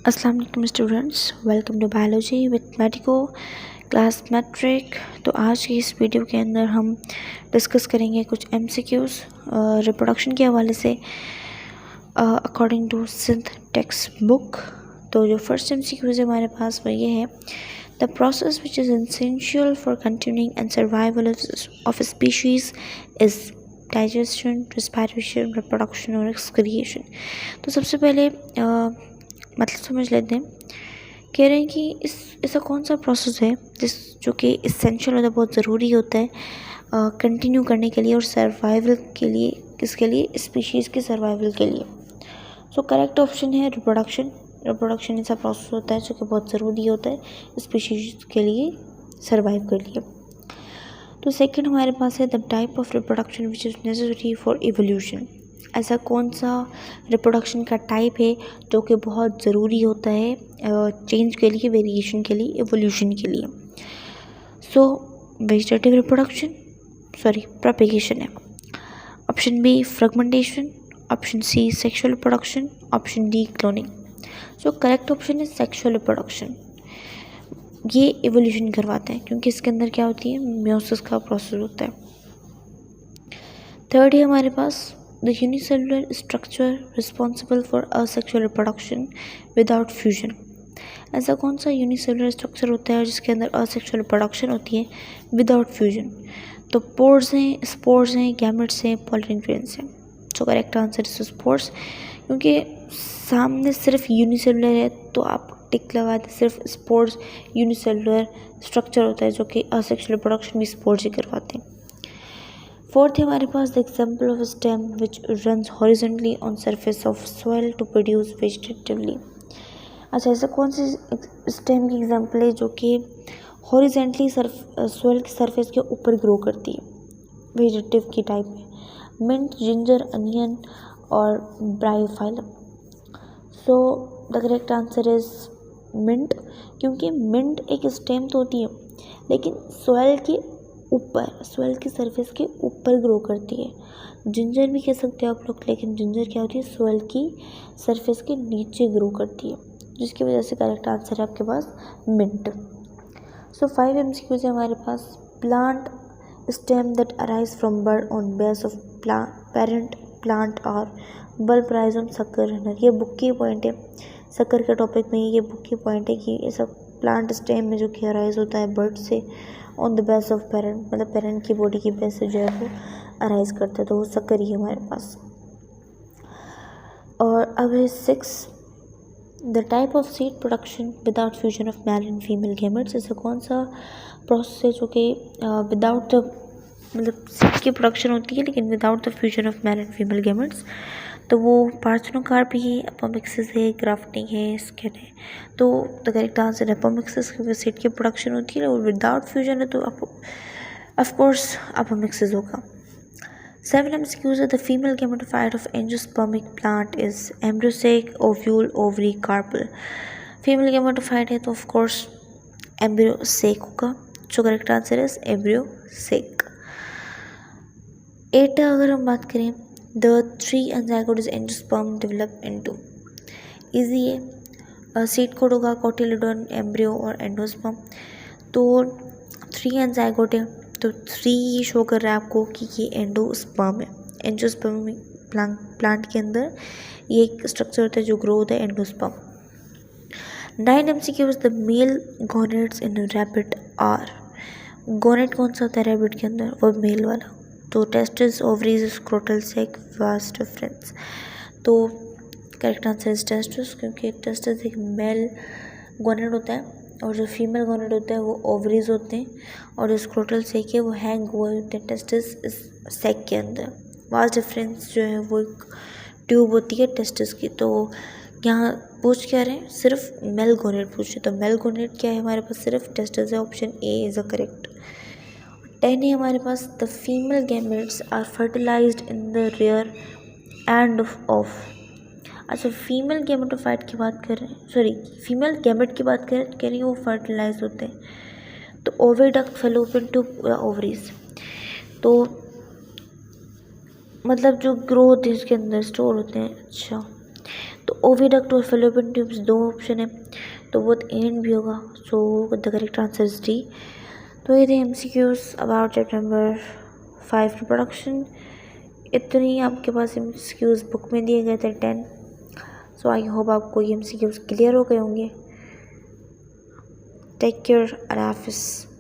अस्सलाम वालेकुम students, welcome to biology with Medico class matric. तो आज की इस वीडियो के अंदर हम डिस्कस करेंगे कुछ एमसीक्यूज़ रिप्रोडक्शन के हवाले से according to Sindh text book. तो जो फर्स्ट एमसीक्यूज़ है हमारे पास वो ये है, the process which is essential for continuing and survival of species is digestion, respiration, reproduction और एक्सक्रिएशन। तो सबसे पहले मतलब समझ लेते हैं। कह रहे हैं कि ऐसा कौन सा प्रोसेस है जो कि इसेंशियल होता है, बहुत ज़रूरी होता है कंटिन्यू करने के लिए और सर्वाइवल के लिए। किसके लिए? स्पीशीज़ के सर्वाइवल के लिए। सो करेक्ट ऑप्शन है रिप्रोडक्शन। रिप्रोडक्शन ऐसा प्रोसेस होता है जो कि बहुत ज़रूरी होता है स्पीशीज़ के लिए सर्वाइव के लिए। तो सेकंड हमारे पास है the type of reproduction which is necessary for evolution. ऐसा कौन सा रिप्रोडक्शन का टाइप है जो कि बहुत ज़रूरी होता है चेंज के लिए, वेरिएशन के लिए, एवोल्यूशन के लिए। सो वेजिटेटिव रिप्रोडक्शन, प्रोपेगेशन है। Option B fragmentation, option C sexual reproduction, option D cloning. So correct option है सेक्सुअल रिप्रोडक्शन। ये एवोल्यूशन करवाते हैं क्योंकि इसके अंदर क्या होती है, मियोसिस का प्रोसेस होता है। थर्ड है हमारे पास the unicellular structure responsible for asexual reproduction without fusion। ऐसा कौन सा यूनिसेलुलर स्ट्रक्चर होता है जिसके अंदर असेक्सुअल रिप्रोडक्शन होती है विदाउट फ्यूजन? तो पोर्स हैं, स्पोर्स हैं, गैमेट्स हैं, पॉलिन ग्रेन्स हैं। So correct answer is spores, क्योंकि सामने सिर्फ यूनिसेलुलर है तो आप टिक लगा दें, सिर्फ स्पोर्स यूनिसेलुलर स्ट्रक्चर होता है जो कि असेक्सुअल रिप्रोडक्शन भी स्पोर्स ही करवाते हैं। फोर्थ है हमारे पास the example of stem which runs horizontally on surface of soil to produce vegetatively. अच्छा, ऐसा कौन सी स्टेम की एग्जाम्पल है जो कि हॉरिजॉन्टली सॉइल की सरफेस के ऊपर ग्रो करती है वेजिटेटिव की टाइप में? मिंट, जिंजर, अनियन और bryophyllum. So the correct answer is mint, क्योंकि मिंट एक स्टेम तो होती है लेकिन सॉइल के ऊपर, सॉइल की सरफेस के ऊपर ग्रो करती है। जिंजर भी कह सकते हो आप लोग, लेकिन जिंजर क्या होती है, सॉइल की सरफेस के नीचे ग्रो करती है, जिसकी वजह से करेक्ट आंसर है आपके पास मिंट। सो 5 MCQs है हमारे पास। Plant stem that arise from bud on base of parent plant और बल्ब राइजोम सक्कर रनर। ये बुक की पॉइंट है, सक्कर के टॉपिक में ये बुक की पॉइंट है कि ये सब प्लांट स्टेम में जो कि अराइज होता है बर्ड से on the base of parent, मतलब पेरेंट की बॉडी की बेस से जो है वो अराइज करता है, तो वो सक्कर ही है हमारे पास। और अब है 6 the type of seed production without fusion of male and female gametes. ऐसा कौन सा प्रोसेस है जो कि विदाउट द, मतलब सीड की प्रोडक्शन होती है लेकिन without the fusion of male and female gametes? तो वो पार्थेनोकार्प है, अपोमिक्सिस है, ग्राफ्टिंग है, स्किन है। तो द करेक्ट आंसर है अपोमिक्सिस, क्योंकि सीड की प्रोडक्शन होती है और विदाउट फ्यूजन है तो ऑफकोर्स अपोमिक्सिस होगा। 7 MCQs है the female gametophyte of angiospermic plant is embryo sac, ovule, ovary, carpel. Female gametophyte है तो ऑफकोर्स एम्ब्रियोसेक होगा। जो करेक्ट आंसर है एम्ब्रियोसेक। 8 अगर हम बात करें, the 3 n zygote is angiosperm develop into. Easy है, सीड कोड होगा कोटिलिडोन, एम्ब्रियो और एंडोस्पर्म। तो 3 एंजाइगोट है तो 3 ये शो कर रहा है आपको कि ये एंडोस्पर्म है। एंजियोस्पर्म प्लांट के अंदर ये एक स्ट्रक्चर होता है जो ग्रो होता है endosperm. 9 MCQs the male gonads in rabbit are. Gonad कौन सा होता है रैबिट के अंदर? वो मेल वाला। तो testis, ovaries, scrotal sac, vast difference. तो करेक्ट आंसर इज टेस्टिस, क्योंकि टेस्टिस एक मेल गोनेट होता है और जो फीमेल गोनेट होता है वो ओवरीज होते हैं, और जो स्क्रोटल सैक है वो हैंग हुए होते हैं टेस्टिस सैक के अंदर। वास्ट डिफरेंस जो है वो एक ट्यूब होती है टेस्टिस की। तो यहाँ पूछ क्या रहे हैं, सिर्फ मेल गोनेट पूछ रहे, तो मेल गोनेट क्या है हमारे पास? सिर्फ टेस्टिस है। Option A is a correct. 10 है हमारे पास the female gametes are fertilized in the rear end of. अच्छा, फीमेल गैमेटोफाइट की बात कर रहे हैं, फीमेल गैमेट की बात कर रही है, वो फर्टिलाइज होते हैं। तो ओविडक्ट फेलोपियन टू ओवरीज, तो मतलब जो ग्रो होते हैं उसके अंदर स्टोर होते हैं। अच्छा, तो ओविडक्ट और फैलोपियन ट्यूब्स 2 ऑप्शन है, तो बोथ ए एंड बी होगा। सो the correct answer is D. तो ये थे MCQs about chapter number 5 reproduction. इतने ही आपके पास MCQs बुक में दिए गए थे 10। सो आई होप आपको ये MCQs क्लियर हो गए होंगे। टेक केयर, अल्लाह हाफिज़।